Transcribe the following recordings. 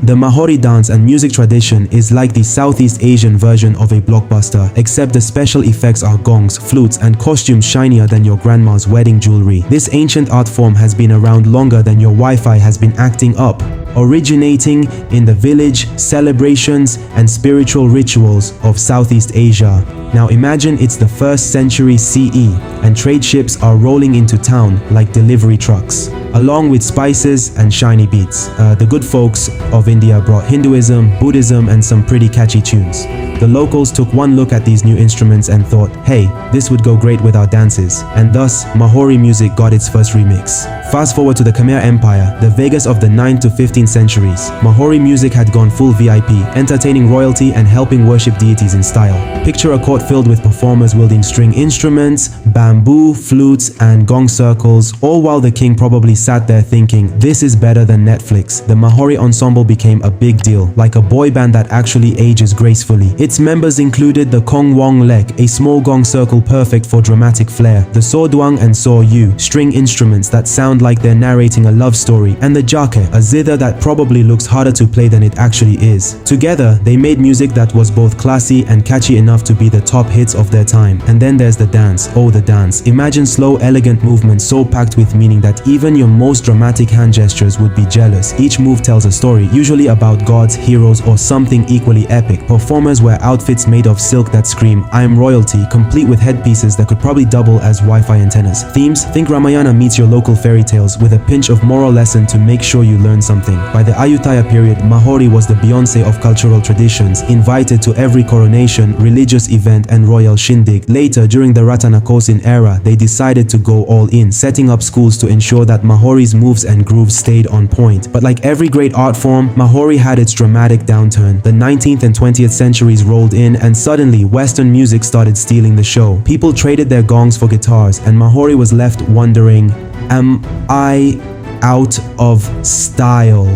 The Maori dance and music tradition is like the Southeast Asian version of a blockbuster, except the special effects are gongs, flutes, and costumes shinier than your grandma's wedding jewelry. This ancient art form has been around longer than your Wi-Fi has been acting up, originating in the village, celebrations, and spiritual rituals of Southeast Asia. Now imagine it's the 1st century CE, and trade ships are rolling into town like delivery trucks, along with spices and shiny beats. The good folks of India brought Hinduism, Buddhism, and some pretty catchy tunes. The locals took one look at these new instruments and thought, hey, this would go great with our dances, and thus Maori music got its first remix. Fast forward to the Khmer Empire, the Vegas of the 9th to 15th centuries. Maori music had gone full VIP, entertaining royalty and helping worship deities in style. Picture a court filled with performers wielding string instruments, bamboo, flutes, and gong circles, all while the king probably sat there thinking, this is better than Netflix. The Maori ensemble became a big deal, like a boy band that actually ages gracefully. Its members included the Kong Wong Lek, a small gong circle perfect for dramatic flair, the Sordwang and Soryu, string instruments that sound like they're narrating a love story, and the Jake, a zither that probably looks harder to play than it actually is. Together, they made music that was both classy and catchy enough to be the top hits of their time. And then there's the dance. Oh, the dance. Imagine slow, elegant movements so packed with meaning that even your most dramatic hand gestures would be jealous. Each move tells a story, usually about gods, heroes, or something equally epic. Performers wear outfits made of silk that scream, I am royalty, complete with headpieces that could probably double as Wi-Fi antennas. Themes? Think Ramayana meets your local fairy tales with a pinch of moral lesson to make sure you learn something. By the Ayutthaya period, Maori was the Beyonce of cultural traditions, invited to every coronation, religious event, and royal shindig. Later, during the Ratanakosin era, they decided to go all in, setting up schools to ensure that Maori's moves and grooves stayed on point. But like every great art form, Maori had its dramatic downturn. The 19th and 20th centuries rolled in, and suddenly Western music started stealing the show. People traded their gongs for guitars, and Maori was left wondering, am I out of style?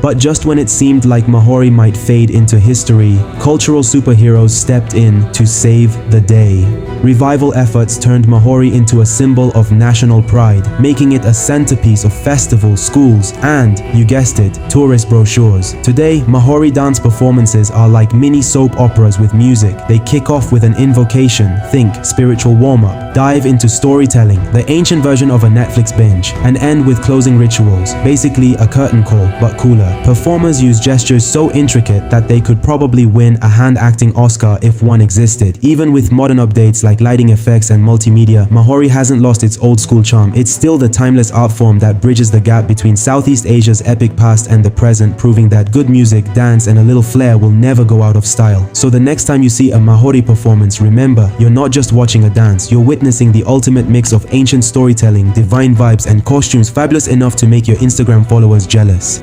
But just when it seemed like Maori might fade into history, cultural superheroes stepped in to save the day. Revival efforts turned Maori into a symbol of national pride, making it a centerpiece of festivals, schools, and, you guessed it, tourist brochures. Today, Maori dance performances are like mini soap operas with music. They kick off with an invocation, think spiritual warm-up, dive into storytelling, the ancient version of a Netflix binge, and end with closing rituals, basically a curtain call, but cooler. Performers use gestures so intricate that they could probably win a hand-acting Oscar if one existed. Even with modern updates like lighting effects and multimedia, Maori hasn't lost its old-school charm. It's still the timeless art form that bridges the gap between Southeast Asia's epic past and the present, proving that good music, dance, and a little flair will never go out of style. So the next time you see a Maori performance, remember, you're not just watching a dance, you're witnessing the ultimate mix of ancient storytelling, divine vibes, and costumes fabulous enough to make your Instagram followers jealous.